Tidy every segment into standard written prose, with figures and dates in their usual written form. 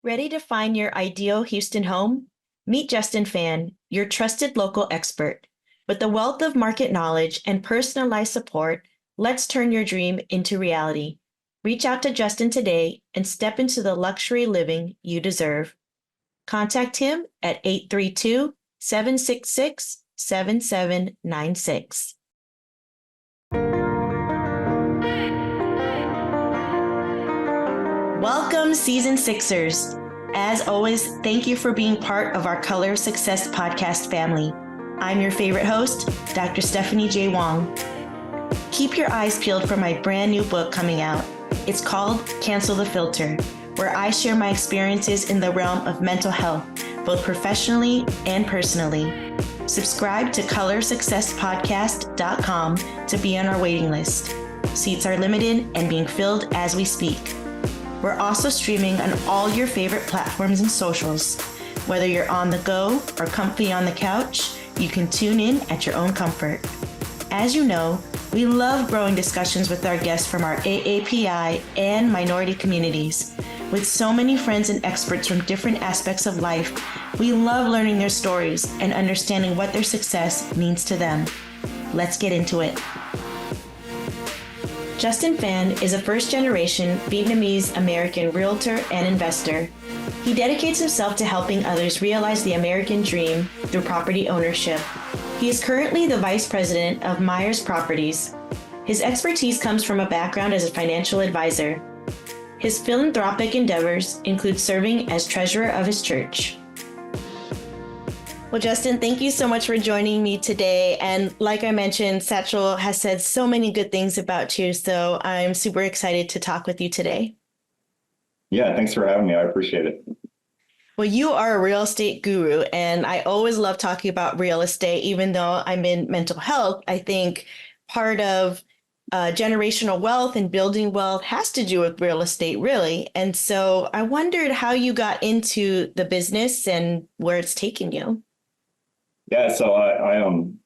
Ready to find your ideal Houston home? Meet Justin Phan, your trusted local expert. With a wealth of market knowledge and personalized support, let's turn your dream into reality. Reach out to Justin today and step into the luxury living you deserve. Contact him at 832-766-7796. Welcome, Season Sixers. As always, thank you for being part of our Color of Success podcast family. I'm your favorite host, Dr. Stephanie J. Wong. Keep your eyes peeled for my brand new book coming out. It's called Cancel the Filter, where I share my experiences in the realm of mental health, both professionally and personally. Subscribe to colorsuccesspodcast.com to be on our waiting list. Seats are limited and being filled as we speak. We're also streaming on all your favorite platforms and socials. Whether you're on the go or comfy on the couch, you can tune in at your own comfort. As you know, we love growing discussions with our guests from our AAPI and minority communities. With so many friends and experts from different aspects of life, we love learning their stories and understanding what their success means to them. Let's get into it. Justin Phan is a first-generation Vietnamese American realtor and investor. He dedicates himself to helping others realize the American dream through property ownership. He is currently the vice president of Myres Properties. His expertise comes from a background as a financial advisor. His philanthropic endeavors include serving as treasurer of his church. Well, Justin, thank you so much for joining me today. And like I mentioned, Satchel has said so many good things about you, so I'm super excited to talk with you today. Yeah, thanks for having me. I appreciate it. Well, you are a real estate guru, and I always love talking about real estate, even though I'm in mental health. I think part of generational wealth and building wealth has to do with real estate, really. And so I wondered how you got into the business and where it's taking you. Yeah, so I'm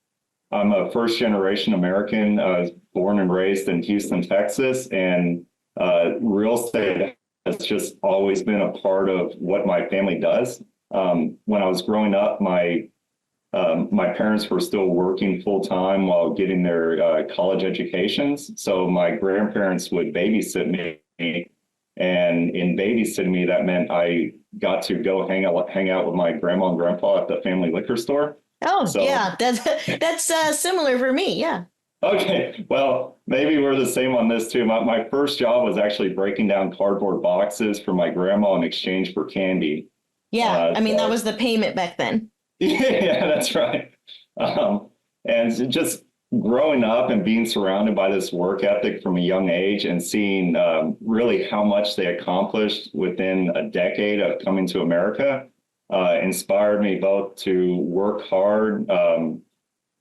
a first generation American. I was born and raised in Houston, Texas, and real estate has just always been a part of what my family does. When I was growing up, my parents were still working full time while getting their college educations. So my grandparents would babysit me, and in babysitting me, that meant I got to go hang out with my grandma and grandpa at the family liquor store. Oh, So, yeah, that's similar for me. Yeah. okay, well, maybe we're the same on this too. My first job was actually breaking down cardboard boxes for my grandma in exchange for candy. Yeah. I mean, that So was the payment back then. yeah, that's right. And just growing up and being surrounded by this work ethic from a young age and seeing really how much they accomplished within a decade of coming to America inspired me both to work hard,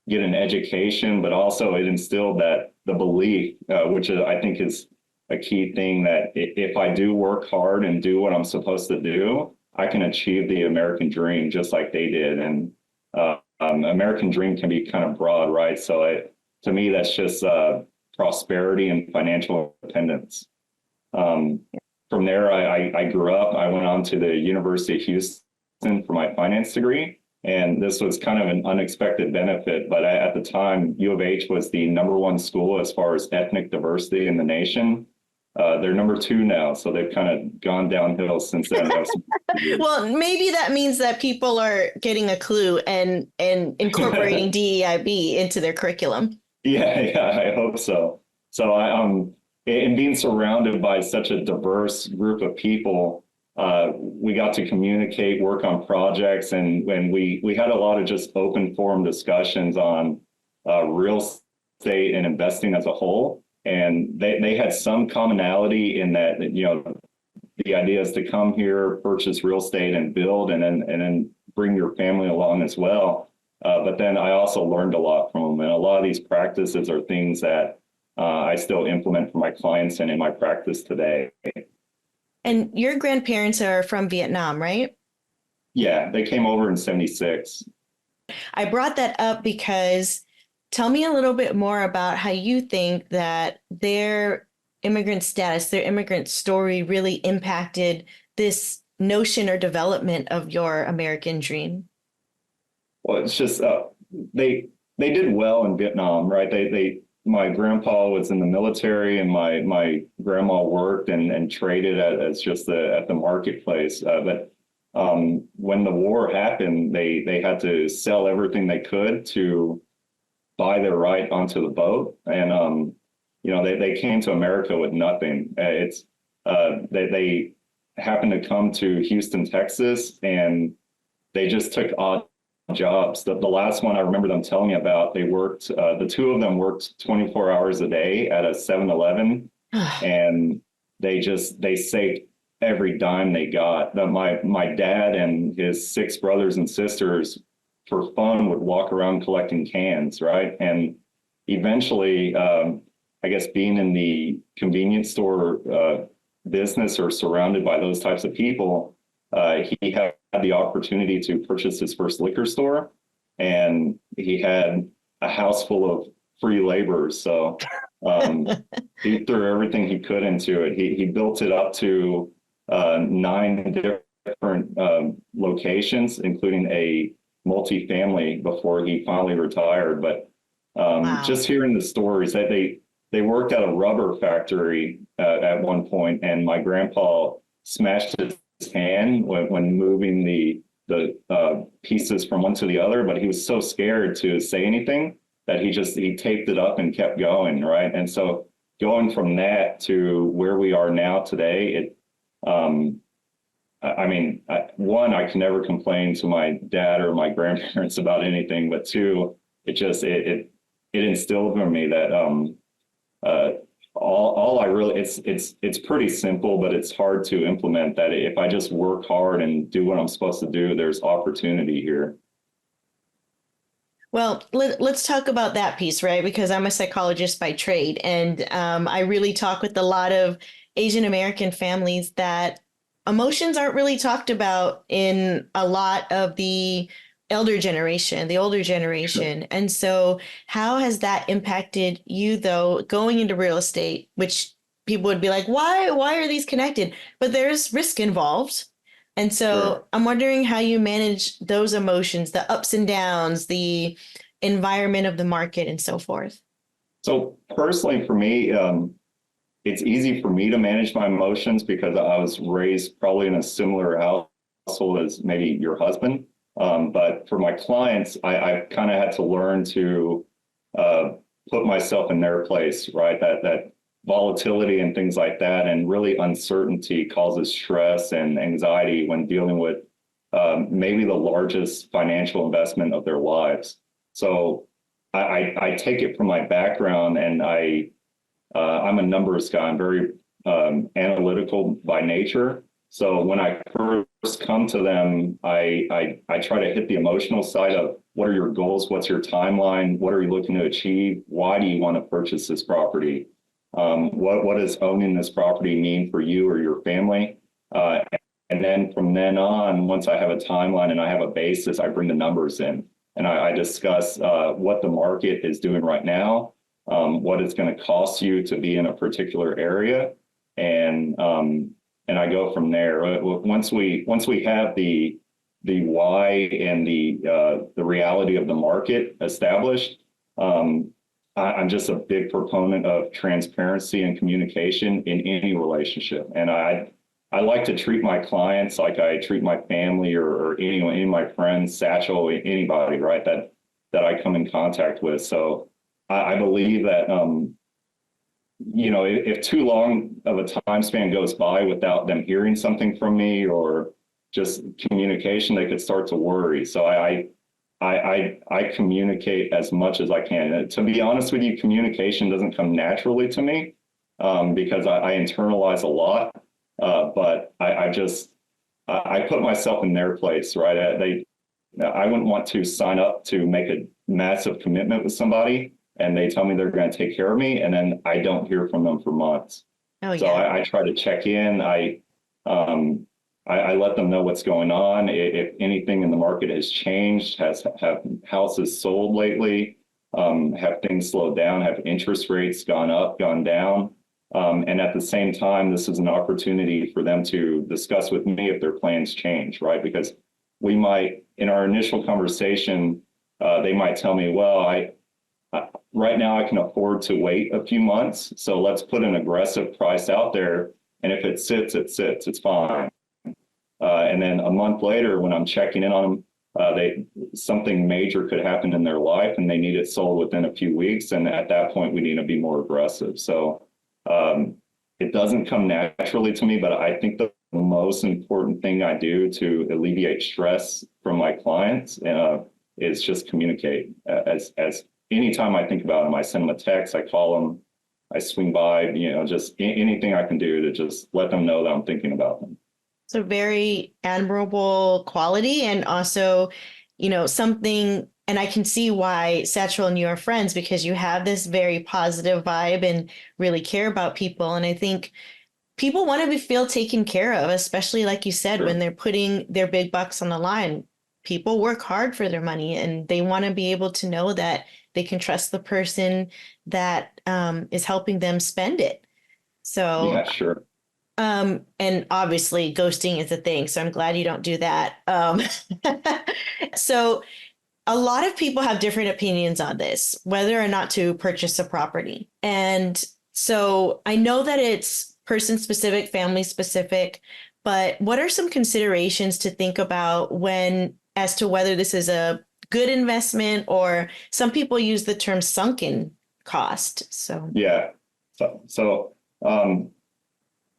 get an education, but also it instilled that the belief, which I think is a key thing, that if I do work hard and do what I'm supposed to do, I can achieve the American dream just like they did. And American dream can be kind of broad, right? So to me, that's just prosperity and financial independence. From there, I grew up. I went on to the University of Houston for my finance degree. And this was kind of an unexpected benefit, but at the time, U of H was the #1 school as far as ethnic diversity in the nation. They're #2 now, so they've kind of gone downhill since then. Well, maybe that means that people are getting a clue and incorporating DEIB into their curriculum. Yeah, I hope so. So in being surrounded by such a diverse group of people, we got to communicate, work on projects, and when we had a lot of just open forum discussions on real estate and investing as a whole. And they had some commonality in that, the idea is to come here, purchase real estate and build, and then bring your family along as well. But then I also learned a lot from them. And a lot of these practices are things that I still implement for my clients and in my practice today. And your grandparents are from Vietnam, right? Yeah, they came over in '76. I brought that up because tell me a little bit more about how you think that their immigrant status, their immigrant story really impacted this notion or development of your American dream? Well, it's just they did well in Vietnam, right? My grandpa was in the military, and my grandma worked and traded as just at the marketplace. But when the war happened, they had to sell everything they could to buy their right onto the boat, and they came to America with nothing. They happened to come to Houston, Texas, and they just took odd jobs. The last one I remember them telling me about, they worked, the two of them worked 24 hours a day at a 7-Eleven, and they saved every dime they got. My dad and his 6 brothers and sisters, for fun, would walk around collecting cans, right? And eventually, I guess being in the convenience store business or surrounded by those types of people, he had the opportunity to purchase his first liquor store, and he had a house full of free laborers. So he threw everything he could into it. He built it up to 9 different locations, including a multifamily, before he finally retired. But Wow. just hearing the stories that they worked at a rubber factory at one point, and my grandpa smashed his hand when moving the pieces from one to the other, but he was so scared to say anything that he taped it up and kept going, right? And so going from that to where we are now today, I can never complain to my dad or my grandparents about anything, but two, it instilled in me that all I really, it's pretty simple, but it's hard to implement. That if I just work hard and do what I'm supposed to do, there's opportunity here. Well, let's talk about that piece, right? Because I'm a psychologist by trade, and I really talk with a lot of Asian American families that emotions aren't really talked about in a lot of the older generation. And so, how has that impacted you, though, going into real estate, which people would be like, why are these connected? But there's risk involved. And so Sure. I'm wondering how you manage those emotions, the ups and downs, the environment of the market, and so forth. So personally, for me, it's easy for me to manage my emotions because I was raised probably in a similar household as maybe your husband. But for my clients, I kind of had to learn to put myself in their place, right? That volatility and things like that, and really uncertainty causes stress and anxiety when dealing with maybe the largest financial investment of their lives. So I take it from my background, and I'm a numbers guy. I'm very analytical by nature. So when I first come to them, I try to hit the emotional side of what are your goals? What's your timeline? What are you looking to achieve? Why do you want to purchase this property? What does owning this property mean for you or your family? And then from then on, once I have a timeline and I have a basis, I bring the numbers in, and I discuss what the market is doing right now, what it's going to cost you to be in a particular area, and I go from there. Once we have the why and the reality of the market established, I'm just a big proponent of transparency and communication in any relationship, and I like to treat my clients like I treat my family or anyone, any of my friends, Satchel, anybody, right, that I come in contact with. So I believe that, if too long of a time span goes by without them hearing something from me or just communication, they could start to worry. So I communicate as much as I can. And to be honest with you, communication doesn't come naturally to me because I internalize a lot. But I put myself in their place, right? I wouldn't want to sign up to make a massive commitment with somebody, and they tell me they're going to take care of me, and then I don't hear from them for months. Oh, So yeah. I try to check in. I let them know what's going on. If anything in the market has changed, have houses sold lately, have things slowed down, have interest rates gone up, gone down. And at the same time, this is an opportunity for them to discuss with me if their plans change, right? Because we might, in our initial conversation, they might tell me, well, right now I can afford to wait a few months. So let's put an aggressive price out there. And if it sits, it's fine. And then a month later, when I'm checking in on them, something major could happen in their life and they need it sold within a few weeks. And at that point, we need to be more aggressive. So it doesn't come naturally to me, but I think the most important thing I do to alleviate stress from my clients is just communicate. As anytime I think about them, I send them a text, I call them, I swing by, just anything I can do to just let them know that I'm thinking about them. So very admirable quality, and also, something, and I can see why Satchel and you are friends, because you have this very positive vibe and really care about people. And I think people want to feel taken care of, especially like you said, Sure. when they're putting their big bucks on the line. People work hard for their money and they want to be able to know that they can trust the person that is helping them spend it. So Yeah, sure. And obviously ghosting is a thing, so I'm glad you don't do that. So a lot of people have different opinions on this, whether or not to purchase a property. And so I know that it's person specific, family specific, but what are some considerations to think about as to whether this is a good investment, or some people use the term sunken cost. So Yeah. So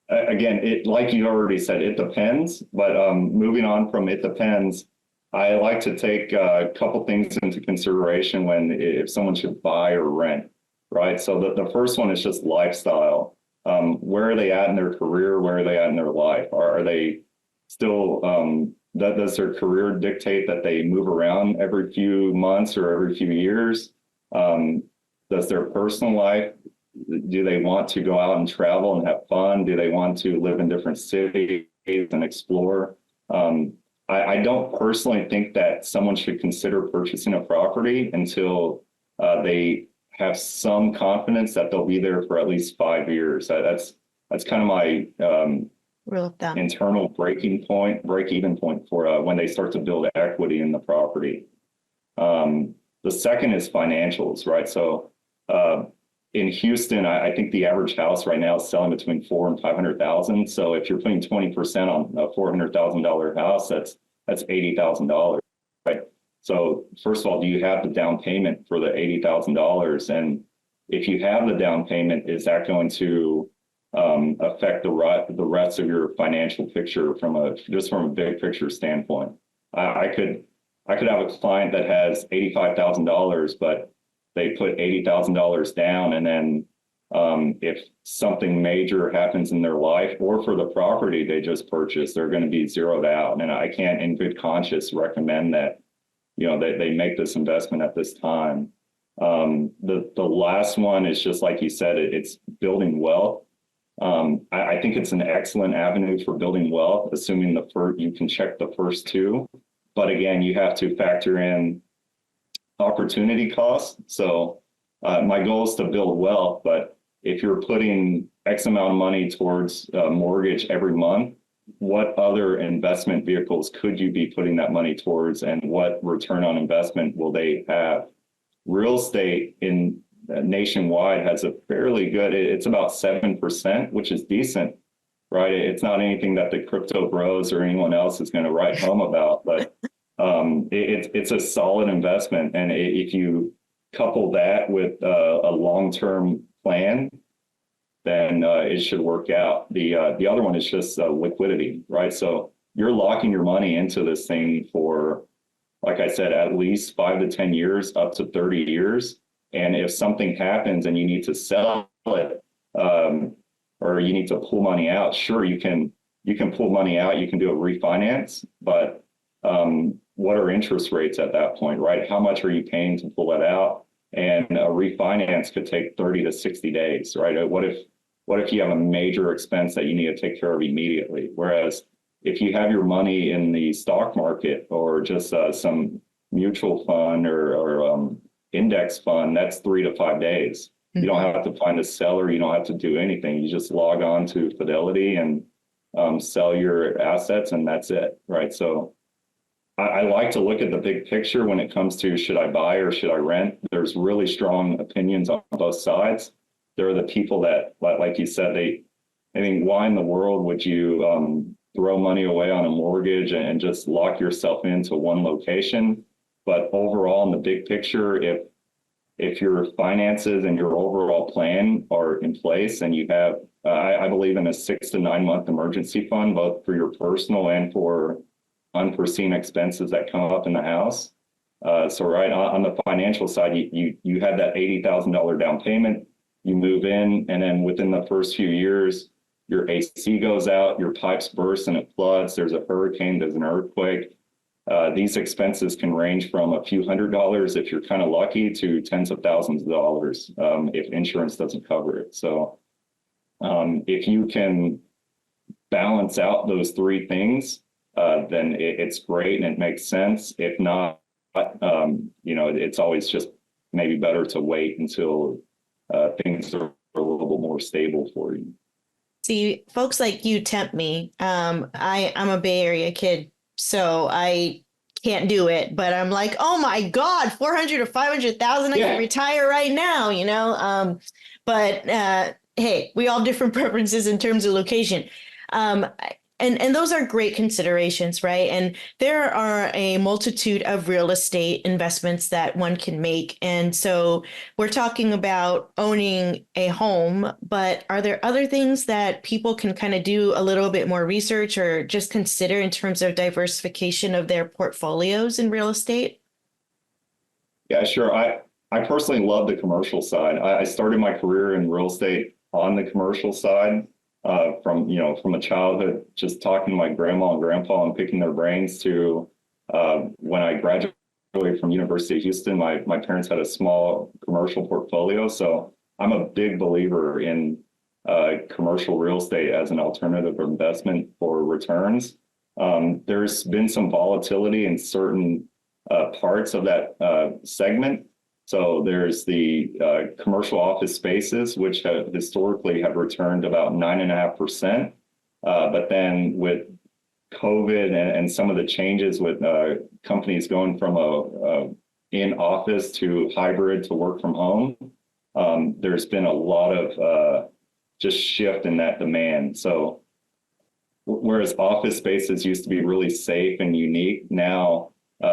again, like you already said, it depends. But moving on from it depends, I like to take a couple things into consideration if someone should buy or rent, right? So the first one is just lifestyle. Where are they at in their career? Where are they at in their life? Are they still, does their career dictate that they move around every few months or every few years? Does their personal life, do they want to go out and travel and have fun? Do they want to live in different cities and explore? I don't personally think that someone should consider purchasing a property until they have some confidence that they'll be there for at least 5 years. That's kind of my rule of thumb. internal break-even point for when they start to build equity in the property. The second is financials, right? So in Houston, I think the average house right now is selling between $400,000 and $500,000. So if you're putting 20% on a $400,000 house, that's $80,000, right? So first of all, do you have the down payment for the $80,000? And if you have the down payment, is that going to affect the rest of your financial picture from a big picture standpoint? I could have a client that has $85,000, but they put $80,000 down, and then if something major happens in their life or for the property they just purchased, they're going to be zeroed out. And I can't, in good conscience, recommend that they make this investment at this time. The last one is just like you said, it's building wealth. I think it's an excellent avenue for building wealth, assuming you can check the first two. But again, you have to factor in opportunity cost. So my goal is to build wealth, but if you're putting X amount of money towards a mortgage every month, what other investment vehicles could you be putting that money towards, and what return on investment will they have? Real estate in nationwide has a fairly good, it's about 7%, which is decent, right? It's not anything that the crypto bros or anyone else is going to write home about, but it's a solid investment. And if you couple that with a long-term plan, then it should work out. The other one is just liquidity, right? So you're locking your money into this thing for, like I said, at least 5 to 10 years, up to 30 years. And if something happens and you need to sell it, or you need to pull money out, sure, you can pull money out, you can do a refinance, but what are interest rates at that point, right? How much are you paying to pull it out? And a refinance could take 30 to 60 days, right? What if you have a major expense that you need to take care of immediately? Whereas if you have your money in the stock market or just some mutual fund or index fund, that's 3 to 5 days. You don't have to find a seller. You don't have to do anything. You just log on to Fidelity and sell your assets, and that's it, right? So I like to look at the big picture when it comes to should I buy or should I rent? There's really strong opinions on both sides. There are the people that, like you said, I think, why in the world would you throw money away on a mortgage and just lock yourself into one location? But overall, in the big picture, if your finances and your overall plan are in place and you have, I believe in a 6 to 9 month emergency fund, both for your personal and for unforeseen expenses that come up in the house. So right on the financial side, you have that $80,000 down payment, you move in, and then within the first few years, your AC goes out, your pipes burst and it floods, there's a hurricane, there's an earthquake. These expenses can range from a few $100s if you're kind of lucky to tens of thousands of dollars if insurance doesn't cover it. So if you can balance out those three things, then it's great and it makes sense. If not, it's always just maybe better to wait until things are a little bit more stable for you. See, folks like you tempt me. I'm a Bay Area kid, so I can't do it. But I'm like, oh my God, 400 or 500,000, I can retire right now, But hey, we all have different preferences in terms of location. And those are great considerations, right? And there are a multitude of real estate investments that one can make. And so we're talking about owning a home, but are there other things that people can kind of do a little bit more research or just consider in terms of diversification of their portfolios in real estate? Yeah, sure. I personally love the commercial side. I started my career in real estate on the commercial side. From a childhood, just talking to my grandma and grandpa and picking their brains to when I graduated from University of Houston, my parents had a small commercial portfolio. So I'm a big believer in commercial real estate as an alternative investment for returns. There's been some volatility in certain parts of that segment. So there's the commercial office spaces, which have historically have returned about 9.5%. But then with COVID and some of the changes with companies going from a in office to hybrid to work from home, there's been a lot of just shift in that demand. So whereas office spaces used to be really safe and unique, now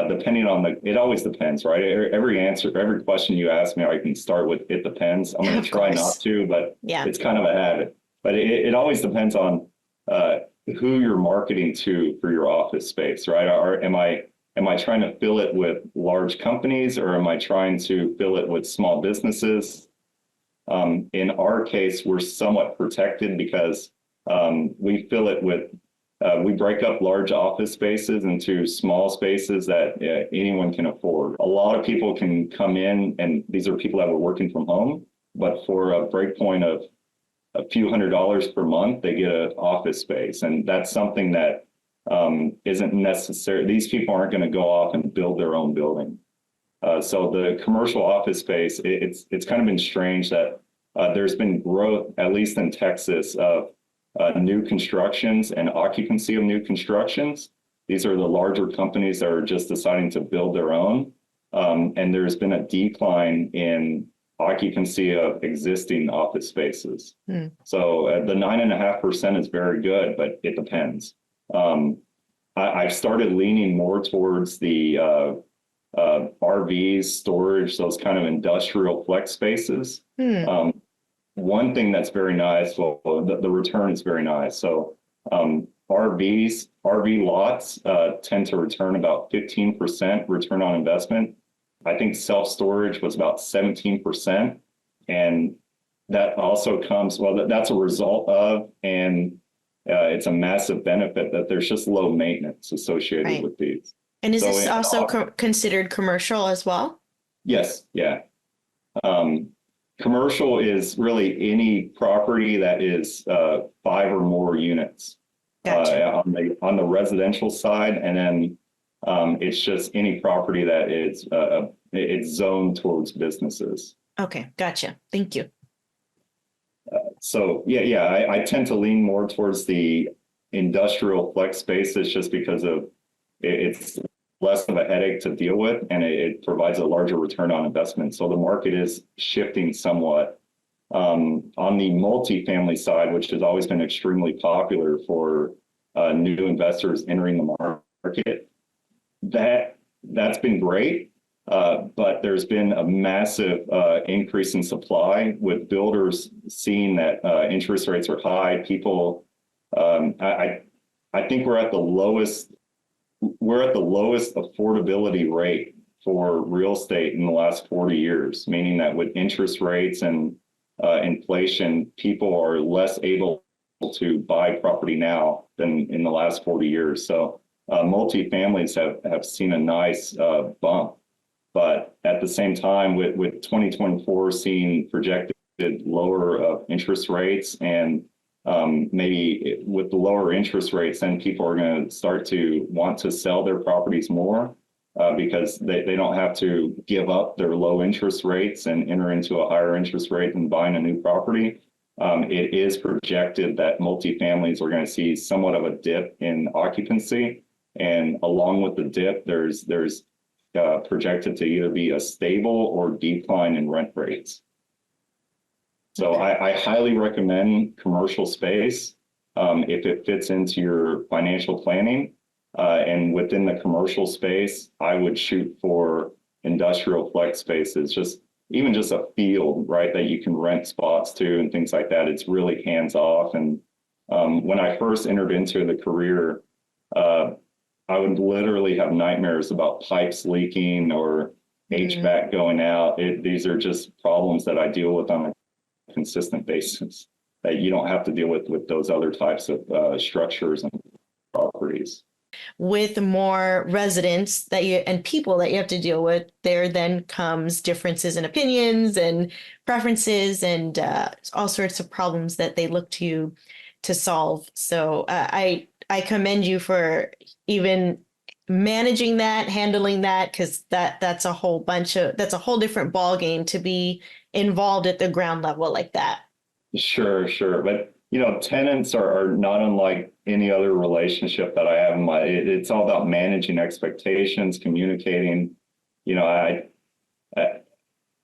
depending on it always depends, right? Every question you ask me, I can start with, it depends. I'm going to try not to, but it's kind of a habit. But it always depends on who you're marketing to for your office space, right? Or am I trying to fill it with large companies, or am I trying to fill it with small businesses? In our case, we're somewhat protected because we fill it with we break up large office spaces into small spaces that anyone can afford. A lot of people can come in, and these are people that were working from home, but for a break point of a few $100s per month, they get an office space. And that's something that isn't necessary. These people aren't going to go off and build their own building. So the commercial office space, it's kind of been strange that there's been growth, at least in Texas, of new constructions and occupancy of new constructions. These are the larger companies that are just deciding to build their own. And there's been a decline in occupancy of existing office spaces. So the 9.5% is very good, but it depends. I've started leaning more towards the RVs, storage, those kind of industrial flex spaces. One thing that's very nice, the return is very nice. So RV lots tend to return about 15% return on investment. I think self-storage was about 17%. And that also comes, that's a result of, and it's a massive benefit that there's just low maintenance associated with these. And is this also considered commercial as well? Yes. Yeah. Commercial is really any property that is 5 or more units. Gotcha. On the residential side, and then it's just any property that is it's zoned towards businesses. Okay, gotcha. Thank you. So I tend to lean more towards the industrial flex spaces just because of it's less of a headache to deal with, and it provides a larger return on investment. So the market is shifting somewhat. On the multifamily side, which has always been extremely popular for new investors entering the market, that's been great. But there's been a massive increase in supply with builders seeing that interest rates are high. People, I think we're at the lowest affordability rate for real estate in the last 40 years, meaning that with interest rates and inflation, people are less able to buy property now than in the last 40 years. So multifamilies have seen a nice bump. But at the same time, with 2024 seeing projected lower interest rates, and maybe with the lower interest rates, then people are going to start to want to sell their properties more because they don't have to give up their low interest rates and enter into a higher interest rate than buying a new property. It is projected that multifamilies are going to see somewhat of a dip in occupancy. And along with the dip, there's projected to either be a stable or decline in rent rates. So I highly recommend commercial space if it fits into your financial planning. And within the commercial space, I would shoot for industrial flex spaces, even just a field, right, that you can rent spots to and things like that. It's really hands off. And when I first entered into the career, I would literally have nightmares about pipes leaking or HVAC going out. These are just problems that I deal with on a consistent basis that you don't have to deal with those other types of structures and properties. With more residents and people that you have to deal with, there then comes differences in opinions and preferences and all sorts of problems that they look to you to solve. So I commend you for even managing that, handling that, because that's a whole different ball game to be involved at the ground level like that. Sure. But tenants are not unlike any other relationship that I have in my. It's all about managing expectations, communicating.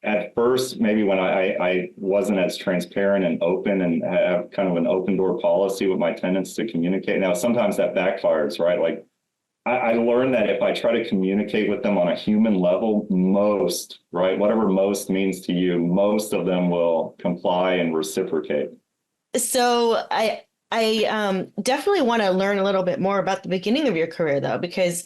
At first, maybe when I wasn't as transparent and open and have kind of an open door policy with my tenants to communicate. Now, sometimes that backfires, right? Like I learned that if I try to communicate with them on a human level, whatever most means to you, most of them will comply and reciprocate. So I definitely want to learn a little bit more about the beginning of your career, though, because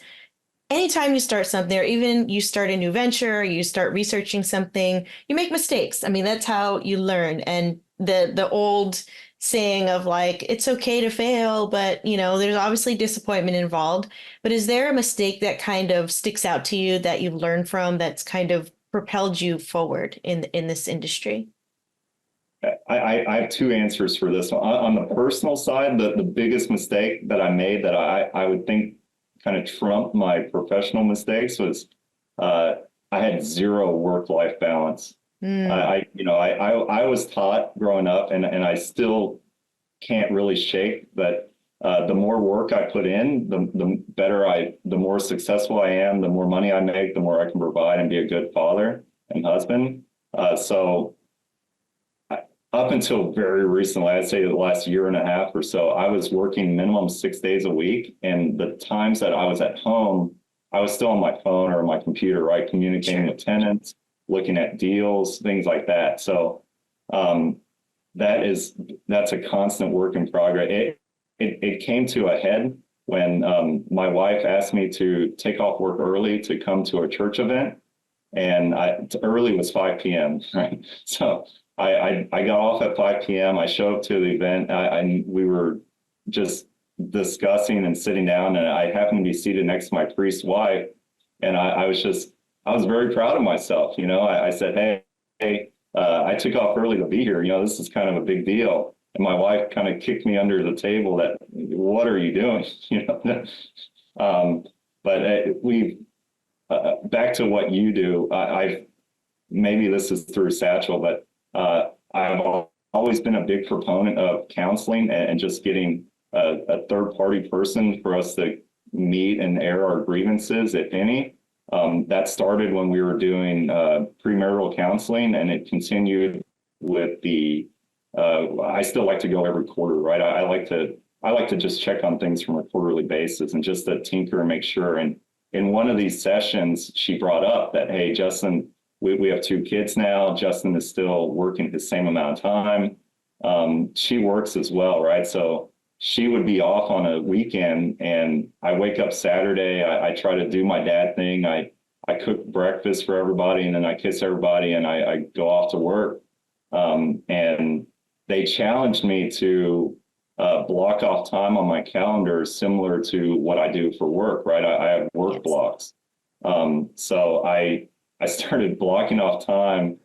anytime you start something, or even you start a new venture, you start researching something, you make mistakes. I mean, that's how you learn. And the old saying of like, it's okay to fail, but there's obviously disappointment involved. But is there a mistake that kind of sticks out to you that you've learned from that's kind of propelled you forward in this industry? I have two answers for this one. On the personal side, the biggest mistake that I made that I would think kind of trumped my professional mistakes was I had zero work-life balance. I was taught growing up, and I still can't really shake that. The more work I put in, the more successful I am, the more money I make, the more I can provide and be a good father and husband. So up until very recently, I'd say the last year and a half or so, I was working minimum 6 days a week. And the times that I was at home, I was still on my phone or my computer, right? Communicating with tenants, looking at deals, things like that. So that's a constant work in progress. It came to a head when my wife asked me to take off work early to come to a church event. And early was 5 p.m., right? So I got off at 5 p.m. I showed up to the event. We were just discussing and sitting down, and I happened to be seated next to my priest's wife. And I was very proud of myself. I said, hey, I took off early to be here. This is kind of a big deal. And my wife kind of kicked me under the table that, what are you doing? But back to what you do, maybe this is through Satchel, but I've always been a big proponent of counseling and just getting a third party person for us to meet and air our grievances, if any. That started when we were doing premarital counseling, and it continued with the. I still like to go every quarter, right? I like to just check on things from a quarterly basis and just to tinker and make sure. And in one of these sessions, she brought up that, hey, Justin, we have 2 kids now. Justin is still working the same amount of time. She works as well, right? So she would be off on a weekend, and I wake up Saturday. I try to do my dad thing. I cook breakfast for everybody, and then I kiss everybody, and I go off to work. And they challenged me to block off time on my calendar similar to what I do for work, right? I have work blocks. So I started blocking off time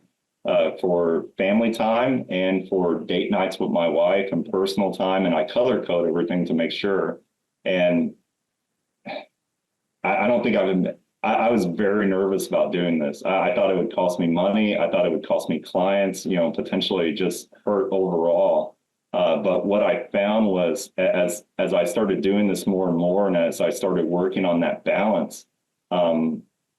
for family time and for date nights with my wife and personal time. And I color code everything to make sure. And I don't think I was very nervous about doing this. I thought it would cost me money. I thought it would cost me clients, potentially just hurt overall. But what I found was as I started doing this more and more, and as I started working on that balance,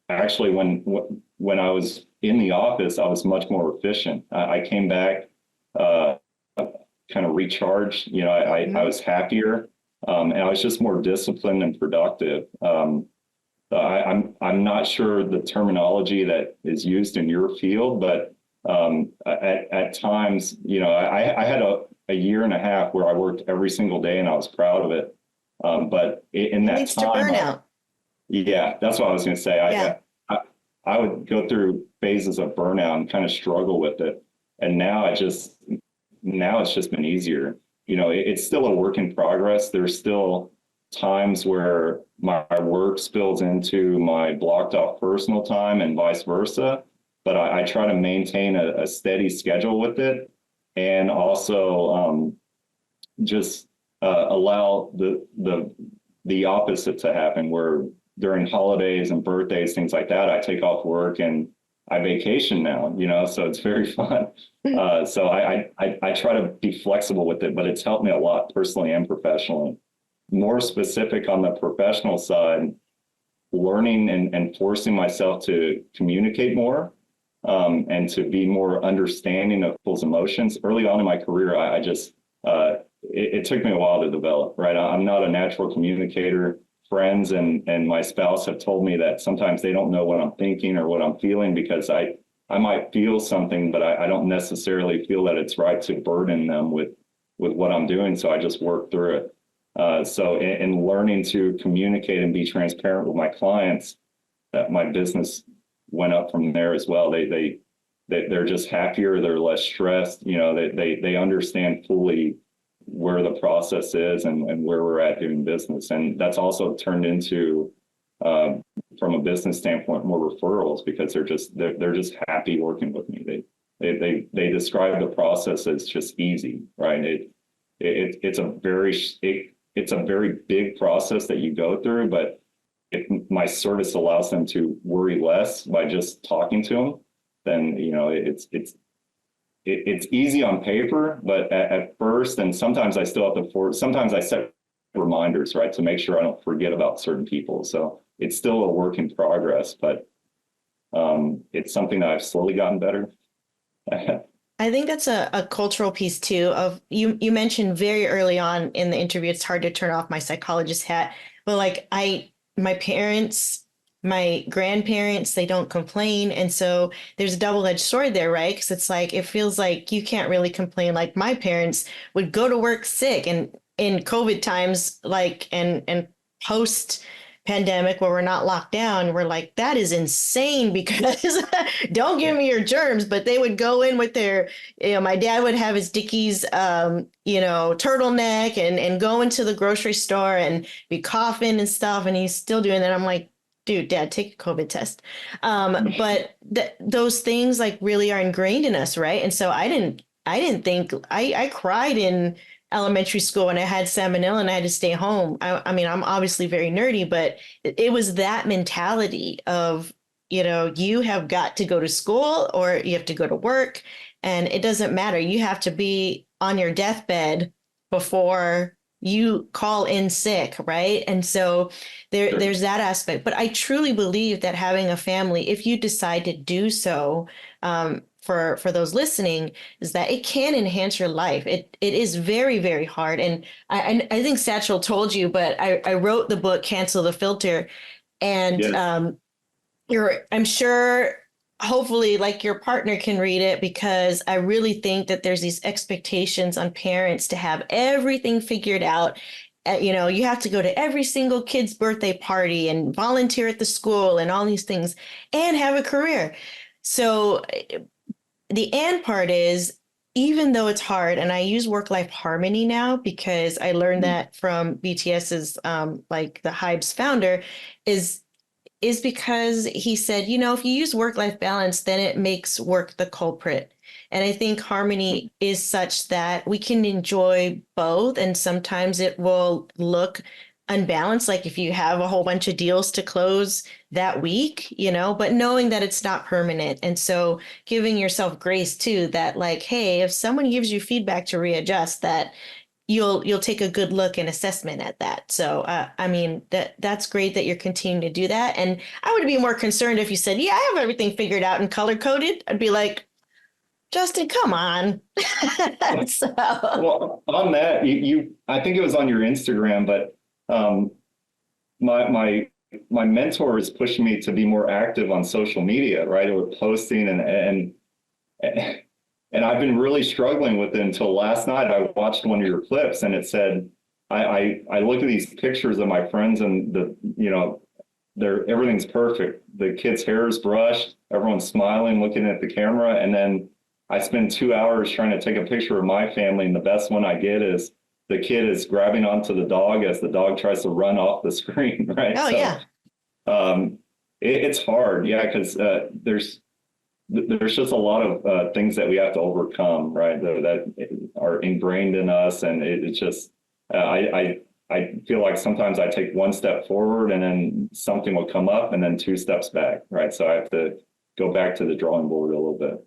actually when I was in the office, I was much more efficient. I came back kind of recharged. I was happier, and I was just more disciplined and productive. I'm not sure the terminology that is used in your field, but at times, I had a year and a half where I worked every single day, and I was proud of it. But in that leads time, to burnout. Yeah, that's what I was going to say. I would go through phases of burnout and kind of struggle with it. And now it's just been easier. It's still a work in progress. There's still times where my work spills into my blocked off personal time and vice versa. But I try to maintain a steady schedule with it, and also just allow the opposite to happen, where during holidays and birthdays, things like that, I take off work and I vacation now, so it's very fun. So I try to be flexible with it, but it's helped me a lot personally and professionally. More specific on the professional side, learning and forcing myself to communicate more, and to be more understanding of people's emotions. Early on in my career, it took me a while to develop, right? I'm not a natural communicator. Friends and my spouse have told me that sometimes they don't know what I'm thinking or what I'm feeling, because I might feel something, but I don't necessarily feel that it's right to burden them with what I'm doing. So I just work through it. So in learning to communicate and be transparent with my clients, that my business went up from there as well. They're just happier. They're less stressed. They understand fully where the process is and where we're at doing business. And that's also turned into, from a business standpoint, more referrals, because they're just happy working with me. They describe the process as just easy, right? It's a very big process that you go through, but if my service allows them to worry less by just talking to them, then it's easy on paper, but at first, and sometimes I still have to sometimes I set reminders, right, to make sure I don't forget about certain people. So it's still a work in progress, but it's something that I've slowly gotten better. I think that's a cultural piece too. Of you mentioned very early on in the interview, it's hard to turn off my psychologist hat, but my parents, my grandparents, they don't complain. And so there's a double-edged sword there, right? Because it's like, it feels like you can't really complain. Like my parents would go to work sick, and in COVID times, and post pandemic where we're not locked down, we're like, that is insane, because don't give me your germs. But they would go in with their, my dad would have his Dickies, turtleneck and go into the grocery store and be coughing and stuff. And he's still doing that. I'm like, dude, Dad, take a COVID test. But those things really are ingrained in us, right? And so I didn't think I cried in elementary school and I had salmonella and I had to stay home. I mean, I'm obviously very nerdy, but it was that mentality of, you have got to go to school or you have to go to work. And it doesn't matter. You have to be on your deathbed before you call in sick, right? And so there's that aspect. But I truly believe that having a family, if you decide to do so, for those listening, is that it can enhance your life. It is very, very hard. And I think Satchel told you, but I wrote the book Cancel the Filter, and Yes. I'm sure hopefully like your partner can read it, because I really think that there's these expectations on parents to have everything figured out. You have to go to every single kid's birthday party and volunteer at the school and all these things and have a career. So the and part is, even though it's hard, and I use work-life harmony now because I learned that from BTS's like the Hybe's founder, is because he said, if you use work-life balance, then it makes work the culprit. And I think harmony is such that we can enjoy both. And sometimes it will look unbalanced, like if you have a whole bunch of deals to close that week, but knowing that it's not permanent. And so giving yourself grace too, that like, hey, if someone gives you feedback to readjust, that you'll take a good look and assessment at that. So I mean, that's great that you're continuing to do that. And I would be more concerned if you said, yeah, I have everything figured out and color coded. I'd be like, Justin, come on. So Well, on that, I think it was on your Instagram, but my mentor is pushing me to be more active on social media, right? Or posting and I've been really struggling with it until last night. I watched one of your clips, and it said, I look at these pictures of my friends, and everything's perfect. The kid's hair is brushed, everyone's smiling, looking at the camera, and then I spend 2 hours trying to take a picture of my family, and the best one I get is the kid is grabbing onto the dog as the dog tries to run off the screen, right? Oh, yeah. It's hard, yeah, because there's just a lot of things that we have to overcome, right? That are ingrained in us, and it's just I feel like sometimes I take one step forward, and then something will come up, and then 2 steps back, right? So I have to go back to the drawing board a little bit.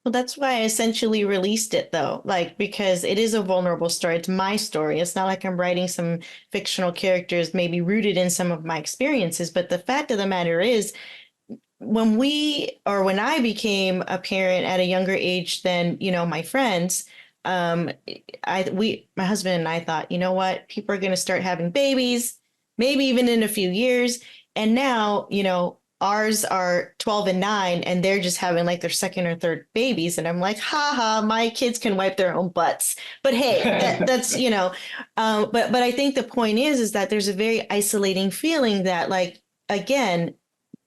Well, that's why I essentially released it, though, like, because it is a vulnerable story. It's my story. It's not like I'm writing some fictional characters, maybe rooted in some of my experiences. But the fact of the matter is, when I became a parent at a younger age than, my friends, my husband and I thought, you know what, people are going to start having babies, maybe even in a few years. And now, ours are 12 and 9, and they're just having like their second or third babies. And I'm like, ha, my kids can wipe their own butts. But hey, that's, but I think the point is that there's a very isolating feeling that, like, again,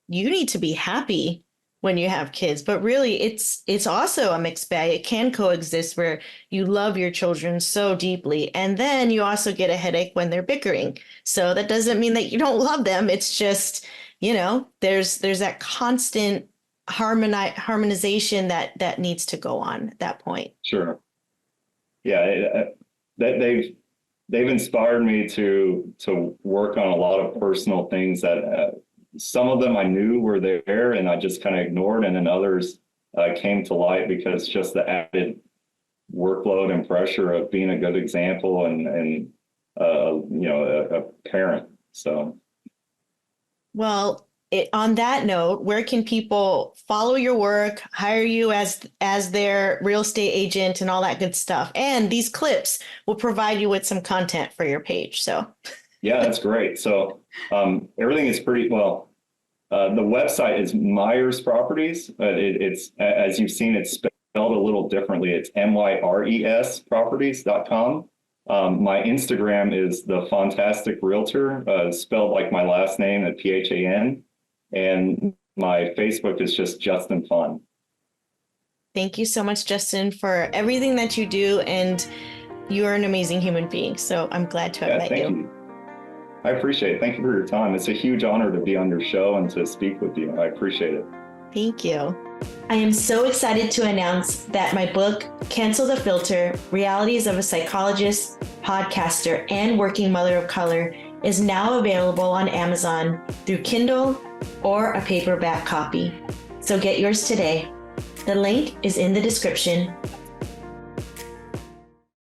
you need to be happy when you have kids, but really it's also a mixed bag. It can coexist where you love your children so deeply, and then you also get a headache when they're bickering. So that doesn't mean that you don't love them. It's just, there's that constant harmonization that needs to go on at that point. Sure. Yeah, they've inspired me to work on a lot of personal things that some of them I knew were there and I just kind of ignored, and then others came to light because just the added workload and pressure of being a good example and a parent. So, well, on that note, where can people follow your work, hire you as their real estate agent, and all that good stuff? And these clips will provide you with some content for your page. So. Yeah, that's great. So everything is pretty well. The website is Myres Properties. It's, as you've seen, it's spelled a little differently. It's MYRES properties.com. My Instagram is the Fantastic Realtor, spelled like my last name at PHAN. And my Facebook is just Justin Phan. Thank you so much, Justin, for everything that you do. And you are an amazing human being. So I'm glad to have met you. Thank you. I appreciate it. Thank you for your time. It's a huge honor to be on your show and to speak with you. I appreciate it. Thank you. I am so excited to announce that my book, Cancel the Filter, Realities of a Psychologist, Podcaster, and Working Mother of Color, is now available on Amazon through Kindle or a paperback copy. So get yours today. The link is in the description